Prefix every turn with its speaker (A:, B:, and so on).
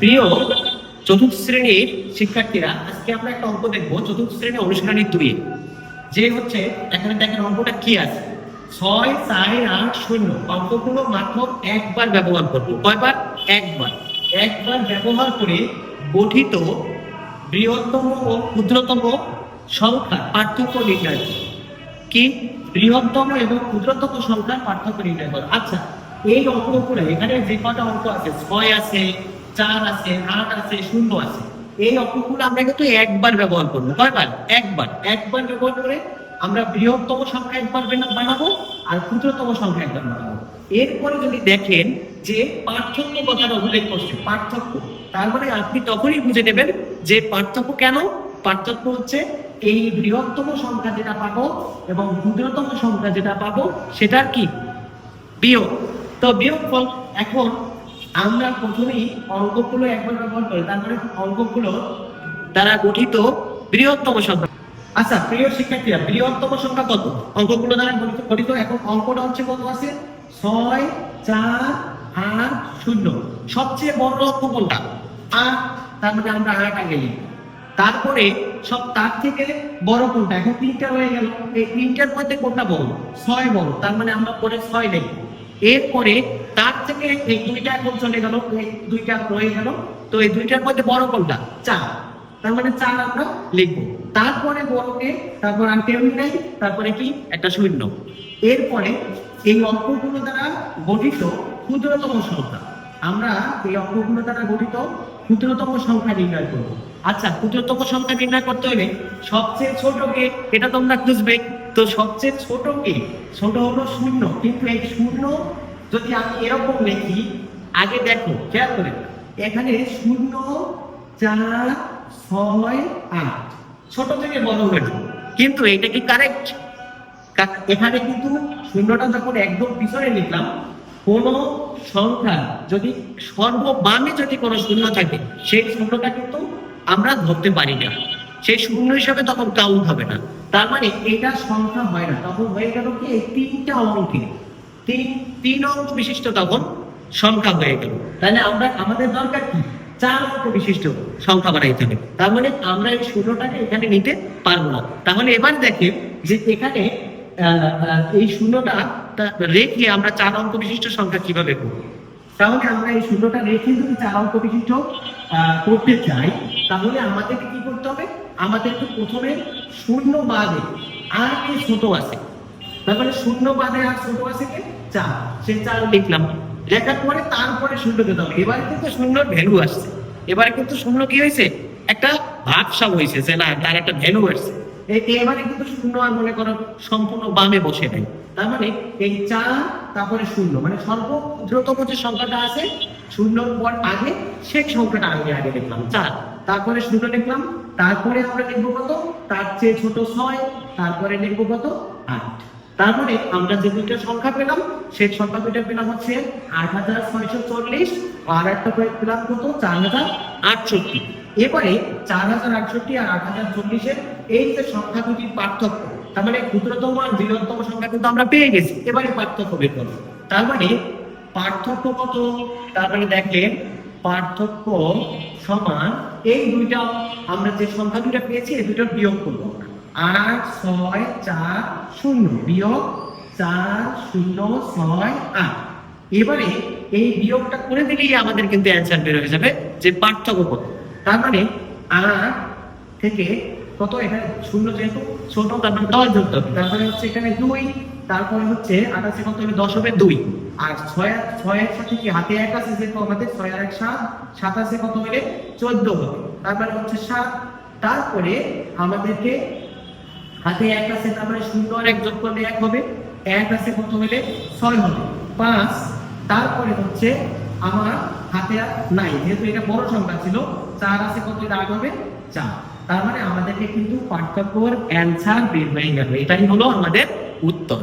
A: প্রিয় চতুর্থ শ্রেণীর শিক্ষার্থীরা, আজকে আমরা একটা অঙ্ক দেখবো চতুর্থ শ্রেণীর অনুশীলনী 2 যে হচ্ছে এখানে দেখেন অঙ্কটা কি আছে 6 4 8 0। অঙ্কগুলো মাত্র একবার ব্যবহার করবো। কয়বার? একবার ব্যবহার করে গঠিত বৃহত্তম ও ক্ষুদ্রতম সংখ্যার পার্থক্য নির্ণয় করো। কি? বৃহত্তম এবং ক্ষুদ্রতম সংখ্যার পার্থক্য নির্ণয় করো। আচ্ছা, এই অঙ্কগুলো এখানে যে কটা অঙ্ক আছে 6 আছে, 4 আছে, 8 আছে, 0 আছে, এই অঙ্কগুলো আমরা কিন্তু একবার ব্যবহার করবো। কয়বার? একবার ব্যবহার করে আমরা বৃহত্তম সংখ্যা একবার বানাবো আর ক্ষুদ্রতম সংখ্যা একবার বানাবো। এরপরে যদি দেখেন যে পার্থক্য কথাটা উল্লেখ করছে, পার্থক্য, তার মানে আপনি তখনই বুঝে নেবেন যে পার্থক্য কেন। পার্থক্য হচ্ছে এই বৃহত্তম সংখ্যা যেটা পাবো এবং ক্ষুদ্রতম সংখ্যা যেটা পাবো সেটার কি? বিয়োগ। তো বিয়োগফল। এখন আমরা প্রথমেই অঙ্কগুলো একবার ব্যবহার করি, তারপরে অঙ্কগুলো দ্বারা গঠিত বৃহত্তম সংখ্যা। আচ্ছা প্রিয় শিক্ষার্থীরা, বৃহত্তম সংখ্যা কত? অঙ্কগুলো দ্বারা গঠিত। এখন অঙ্কটা হচ্ছে কত আছে? 6 4 8 0। সবচেয়ে বড় অঙ্ক কোনটা? 8। তার মানে আমরা 8 আগে লিখব। তারপরে সব তার থেকে বড় কোনটা? এখন 3টা হয়ে গেল। এই 3টার মধ্যে কোনটা বড়? 6 বড়, তার মানে আমরা পরে 6 লিখব। এরপরে তার থেকে এই 2টা এখন চলে গেল, এই 2টা রয়ে গেল। তো এই 2টার মধ্যে বড় কোনটা? 4, তার মানে 4 আমরা লিখবো। তারপরে বড়কে, তারপর আর কেউ নেই, তারপরে কি? একটা 0। এরপরে এই অঙ্কগুলো দ্বারা গঠিত ক্ষুদ্রতম সংখ্যা, আমরা এই অঙ্কগুলো দ্বারা গঠিত ক্ষুদ্রতম সংখ্যা নির্ণয় করব। আচ্ছা, ক্ষুদ্রতম সংখ্যা নির্ণয় করতে হলে সবচেয়ে ছোটকে, এটা তোমরা খুঁজবে। তো সবচেয়ে ছোটকে, ছোট হলো 0। কিন্তু এই 0 যদি আমি এরকম লিখি, আগে দেখো খেয়াল করে, এখানে 0 4 6 8, ছোট থেকে বড় হলো। কিন্তু এটা কি কারেক্ট? এখানে কিন্তু শূন্যটা যখন একদম পিছনে লিখলাম, কোন সংখ্যা যদি সর্ববামে যদি কোনো শূন্য থাকে, সেই শূন্যটা কিন্তু আমরা ধরতে পারি না, সেই শূন্য হিসাবে তখন কাউন্ট হবে না। তার মানে এটা সংখ্যা হয় না। তখন হয়ে গেল কি? এই 3টা অঙ্কে, তিন অঙ্ক বিশিষ্ট তখন সংখ্যা হয়ে গেল। তাহলে আমরা, আমাদের দরকার কি? 4 অঙ্ক বিশিষ্ট সংখ্যা বানাইতে হবে। তার মানে আমরা এই 0টাকে এখানে নিতে পারবো না। তাহলে এবার দেখেন যে এখানে এই 0টা রেখে আমরা 4 অঙ্ক বিশিষ্ট সংখ্যা কিভাবে করব। তাহলে আমরা এই 0টা রেখে যদি 4 অঙ্ক বিশিষ্ট করতে চাই, তাহলে আমাদেরকে কি করতে হবে? আমাদেরকে প্রথমে 0 বাদে আর কি ছোট আছে, তারপরে 0 বাদে আর ছোট আছে কি? 4। সেই 4 লিখলাম। লেখার পরে তারপরে 0 দিতে হবে। এবারে কিন্তু 0 ভ্যালু আসছে। এবারে কিন্তু 0 কি হয়েছে? একটা ভাবসাব হয়েছে যে না, তার একটা ভ্যালু আসছে। এবারে কিন্তু 0 আর মনে করো সম্পূর্ণ বামে বসে নাই। তার মানে এই 4 তারপরে 0, মানে সর্বক্ষুদ্রতম যে সংখ্যাটা আছে 0-র পর আগে, সেই সংখ্যাটা আগে লিখলাম 4, তারপরে 0 লিখলাম। তারপরে আমরা লিখবো কত? তার চেয়ে ছোট 6, তারপরে লিখবো কত? 8। তারপরে আমরা যে দুইটা সংখ্যা পেলাম, সেই সংখ্যা দুইটা পেলাম হচ্ছে 8640, আর একটা পেলাম কত? 4068। এবারে 4068 আর 8040 এই যে সংখ্যা দুটির পার্থক্য, তার মানে ক্ষুদ্রতম আর বৃহত্তম সংখ্যা কিন্তু আমরা পেয়ে গেছি। এবারে পার্থক্য বের করব। তার মানে পার্থক্য কত? তার মানে দেখেন পার্থক্য সমান এই দুইটা, আমরা যে সংখ্যা দুইটা পেয়েছি এই দুইটার বিয়োগ করব। 8 6 4 0 বিয়োগ 4 0 6 8। এবারে এই বিয়োগটা করে দিলেই আমাদের কিন্তু অ্যান্সার বের হয়ে যাবে যে পার্থক্য কত। তার মানে 8 থেকে কত? এখানে 0 যেহেতু ছোট, তারপরে 10 ধরতে হবে। তারপরে হচ্ছে এখানে 2, তারপরে হচ্ছে 28 কত হবে? 10 হবে 2। আর 6 এর সাথে কি হাতে 1 আছে, যেহেতু আমাদের 6 আর 1 7, 27 কত হলে 14 হবে। তারপরে হচ্ছে 7। তারপরে আমাদেরকে হাতে 1 আছে, তারপরে 0 আর 1 যোগ করলে 1 হবে। 1 আছে কত হলে? 6 হবে। 5। তারপরে হচ্ছে আমার হাতে আর নাই, যেহেতু এটা বড় সংখ্যা ছিল। 4 আছে কত? 8 হবে 4। তার মানে আমাদেরকে কিন্তু পার্থক্যের অ্যান্সার বের হয়ে গেল। এটাই হলো আমাদের উত্তর।